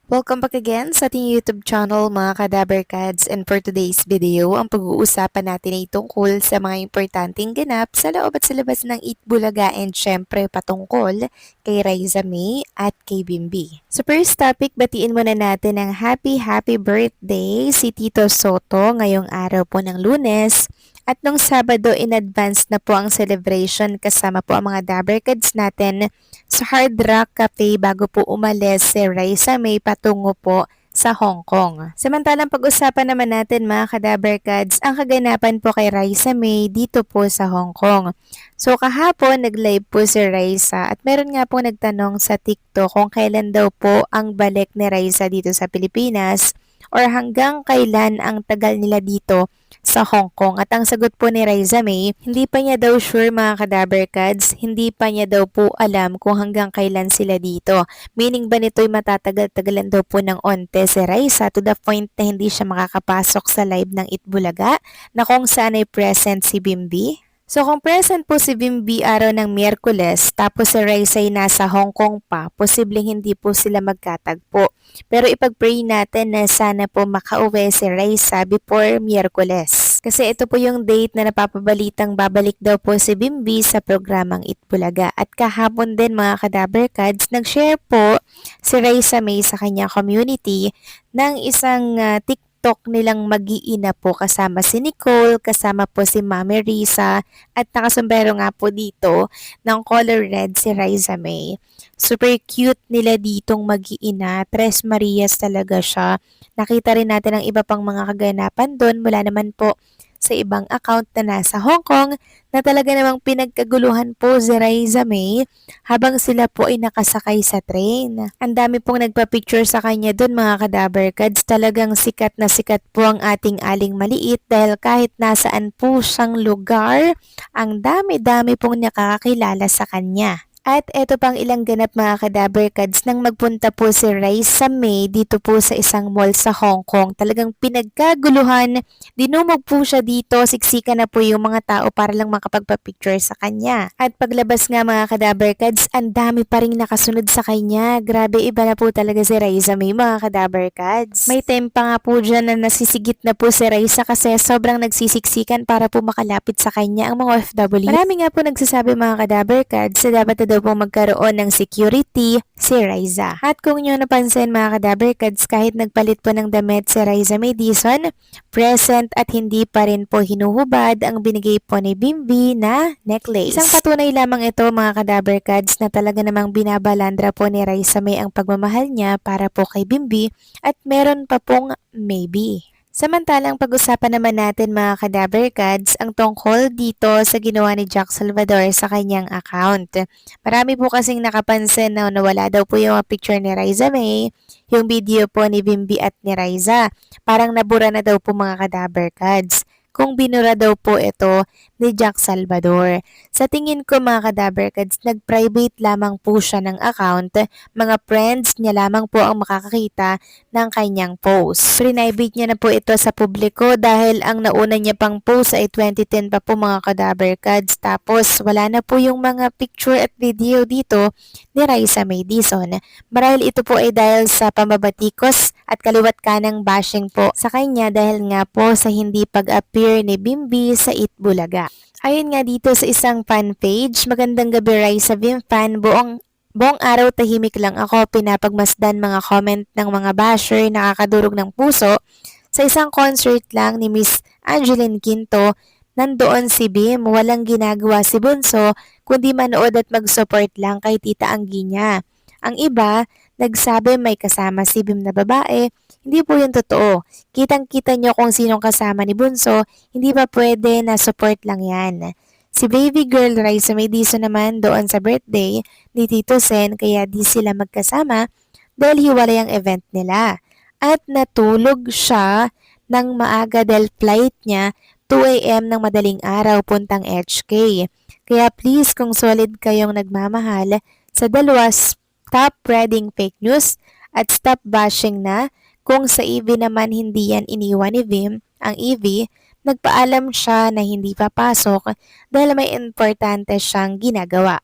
Welcome back again sa ating YouTube channel mga Kadaberkads, and for today's video, ang pag-uusapan natin ay tungkol sa mga importanteng ganap sa loob at sa labas ng Eat Bulaga and syempre patungkol kay Raisa May at kay Bimbi. So first topic, batiin muna natin ang happy birthday si Tito Soto ngayong araw po ng Lunes. At nung Sabado, in advance na po ang celebration kasama po ang mga Daberkads natin sa Hard Rock Cafe bago po umalis si Raisa May patungo po sa Hong Kong. Samantalang pag-usapan naman natin mga Kadaberkads, ang kaganapan po kay Raisa May dito po sa Hong Kong. So kahapon nag-live po si Raisa at meron nga po nagtanong sa TikTok kung kailan daw po ang balik ni Raisa dito sa Pilipinas or hanggang kailan ang tagal nila dito sa Hong Kong. At ang sagot po ni Raisa May, hindi pa niya daw sure mga Kadaberkads, hindi pa niya daw po alam kung hanggang kailan sila dito. Meaning ba nito'y matatagal-tagalan daw po ng onte si Raisa to the point na hindi siya makakapasok sa live ng Itbulaga na kung saan ay present si Bimbi? So kung present po si Bimbi araw ng Miyerkules tapos si Raisa ay nasa Hong Kong pa, posibleng hindi po sila magkatagpo. Pero ipag-pray natin na sana po makauwi si Raisa before Miyerkules. Kasi ito po yung date na napapabalitang babalik daw po si Bimbi sa programang Itbulaga. At kahapon din mga Kadaberkads, nag-share po si Raisa May sa kanyang community ng isang TikTok nilang mag-iina po kasama si Nicole, kasama po si Mami Risa at nakasombrero nga po dito ng color red si Raisa May. Super cute nila ditong mag-iina. Tres Marias talaga siya. Nakita rin natin ang iba pang mga kaganapan doon mula naman po sa ibang account na nasa Hong Kong na talaga namang pinagkaguluhan po si Raisa May habang sila po ay nakasakay sa train. Ang dami pong nagpa-picture sa kanya doon mga Kadaberkads. Talagang sikat na sikat po ang ating aling maliit dahil kahit nasaan po siyang lugar, ang dami-dami pong nakakakilala sa kanya. At eto pang ilang ganap mga Kadaberkads nang magpunta po si Raisa May dito po sa isang mall sa Hong Kong. Talagang pinagkaguluhan, dinumog po siya dito, siksikan na po yung mga tao para lang makapagpa-picture sa kanya. At paglabas nga mga Kadaberkads, ang dami pa rin nakasunod sa kanya. Grabe, iba na po talaga si Raisa May mga Kadaberkads. May time pa nga po dyan na nasisigit na po si Raisa kasi sobrang nagsisiksikan para po makalapit sa kanya ang mga OFW. Marami nga po nagsasabi mga Kadaberkads na dapat na daw po magkaroon ng security si Raisa. At kung nyo napansin mga Kadaberkads, kahit nagpalit po ng damit si Raisa May Dizon, present at hindi pa rin po hinuhubad ang binigay po ni Bimbi na necklace. Isang patunay lamang ito mga Kadaberkads na talaga namang binabalandra po ni Raisa May ang pagmamahal niya para po kay Bimbi at meron pa pong maybe. Samantalang pag-usapan naman natin mga Kadaberkads ang tungkol dito sa ginawa ni Jack Salvador sa kanyang account. Marami po kasing nakapansin na nawala daw po yung picture ni Raisa May, yung video po ni Bimbi at ni Raisa. Parang nabura na daw po mga Kadaberkads kung binura daw po ito ni Jack Salvador. Sa tingin ko mga Kadaberkads, nag-private lamang po siya ng account. Mga friends niya lamang po ang makakakita ng kanyang post. Prinibate niya na po ito sa publiko dahil ang nauna niya pang post ay 2010 pa po mga Kadaberkads. Tapos wala na po yung mga picture at video dito ni Raisa May Dizon. Marahil ito po ay dahil sa pambabatikos at kaliwat kanang bashing po sa kanya dahil nga po sa hindi pag-appear ni Bimbi sa Itbulaga. Ayon nga dito sa isang fan page, magandang gabi Raisa Bim fan, buong araw tahimik lang ako, pinapagmasdan mga comment ng mga basher, nakakadurog ng puso. Sa isang concert lang ni Miss Angeline Quinto, nandoon si Bim, walang ginagawa si Bunso, kundi manood at mag-support lang kay Tita Anggi niya. Ang iba, nagsabi may kasama si Bim na babae, hindi po yun totoo. Kitang-kita nyo kung sinong kasama ni Bunso, hindi pa pwede na support lang yan. Si baby girl Raisa May Dizon naman doon sa birthday ni Tito Sen kaya di sila magkasama dahil hiwalay ang event nila. At natulog siya ng maaga dahil flight niya 2 a.m. ng madaling araw puntang HK. Kaya please kung solid kayong nagmamahal sa dalawa, stop spreading fake news at stop bashing na. Kung sa Evie naman hindi yan iniwan ni Vim, ang Evie, nagpaalam siya na hindi papasok dahil may importante siyang ginagawa.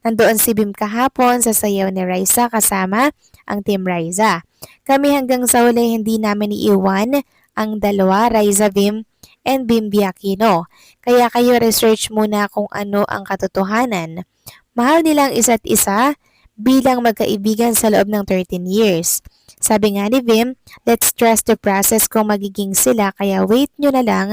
Nandoon si Bim kahapon sa sayaw ni Raisa kasama ang Team Riza. Kami hanggang sa huli hindi namin iiwan ang dalawa, Riza Vim and Bimbi Aquino. Kaya kayo research muna kung ano ang katotohanan. Mahal nilang isa't isa bilang magkaibigan sa loob ng 13 years. Sabi nga ni Vim, let's trust the process kung magiging sila kaya wait nyo na lang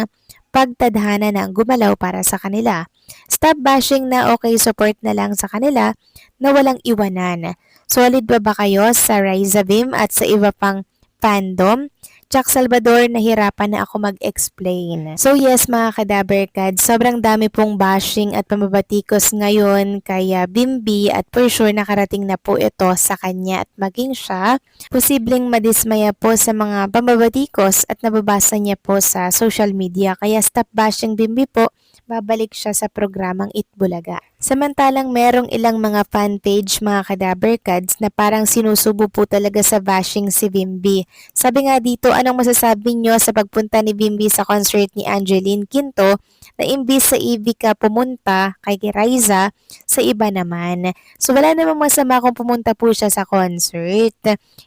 pagtadhana na ang gumalaw para sa kanila. Stop bashing na okay support na lang sa kanila na walang iwanan. Solid ba kayo sa Riza Vim at sa iba pang fandom? Jack Salvador, nahirapan na ako mag-explain. So yes mga kadaberkad, sobrang dami pong bashing at pamabatikos ngayon kaya Bimbi at for sure nakarating na po ito sa kanya at maging siya posibleng madismaya po sa mga pamabatikos at nababasa niya po sa social media. Kaya stop bashing Bimbi po, babalik siya sa programang Itbulaga. Samantalang merong ilang mga fan page mga kadaberkads na parang sinusubo po talaga sa bashing si Bimbi. Sabi nga dito, anong masasabi nyo sa pagpunta ni Bimbi sa concert ni Angeline Quinto na imbis sa EV ka pumunta kay Riza, sa iba naman. So wala namang masama kung pumunta po siya sa concert.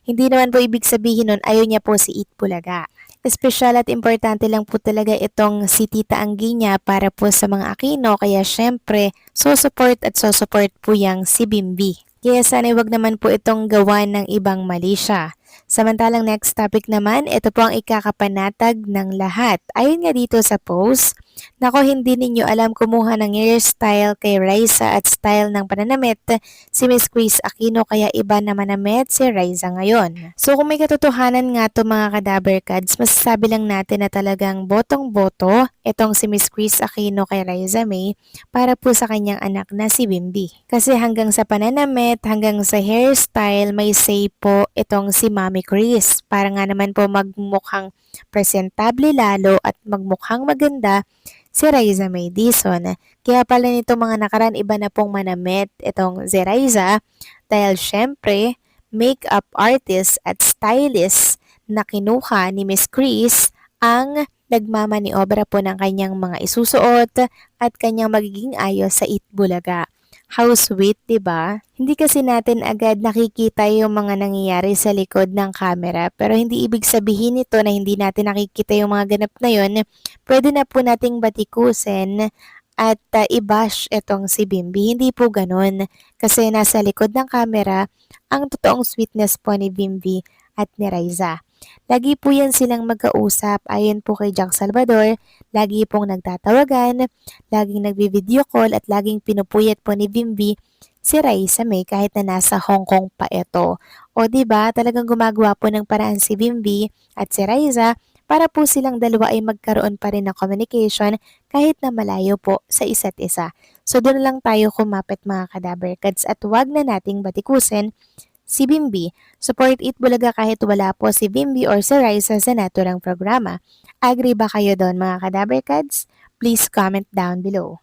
Hindi naman po ibig sabihin nun ayaw niya po si Itbulaga. Espesyal at importante lang po talaga itong si Tita Anguiña para po sa mga Aquino kaya syempre so-support at so-support po yang si Bimbi. Kaya sana wag naman po itong gawa ng ibang mali siya. Samantalang next topic naman, ito po ang ikakapanatag ng lahat. Ayon nga dito sa post, nako hindi ninyo alam kumuha ng hairstyle kay Riza at style ng pananamit si Miss Chris Aquino kaya iba na manamit si Riza ngayon. So kung may katotohanan nga to mga kadaberkads, masasabi lang natin na talagang botong-boto itong si Miss Chris Aquino kay Riza May para po sa kanyang anak na si Bimbi. Kasi hanggang sa pananamit, hanggang sa hairstyle, may say po itong si Mami Chris. Para nga naman po magmukhang presentable lalo at magmukhang maganda si Riza May Dizon. Kaya pala nito mga nakaraan iba na pong manamit itong si Riza dahil syempre makeup artist at stylist na kinuha ni Miss Chris ang nagmamaniobra po ng kanyang mga isusuot at kanyang magiging ayos sa Itbulaga. How sweet, diba? Hindi kasi natin agad nakikita yung mga nangyayari sa likod ng camera pero hindi ibig sabihin nito na hindi natin nakikita yung mga ganap na yon. Pwede na po nating batikusin at i-bash itong si Bimbi. Hindi po ganun kasi nasa likod ng camera ang totoong sweetness po ni Bimbi at ni Riza. Lagi po yan silang magkausap ayon po kay Jack Salvador, lagi pong nagtatawagan, laging nagbi-video call at laging pinupuyat po ni Bimbi si Riza May kahit na nasa Hong Kong pa ito. O di ba talagang gumagawa po ng paraan si Bimbi at si Riza para po silang dalawa ay magkaroon pa rin ng communication kahit na malayo po sa isa't isa. So doon lang tayo kumapit mga kadaberkads at wag na nating batikusin si Bimbi. Support Itbulaga kahit wala po si Bimbi or si Riza sa naturang programa. Agree ba kayo doon mga kadaberkads? Please comment down below.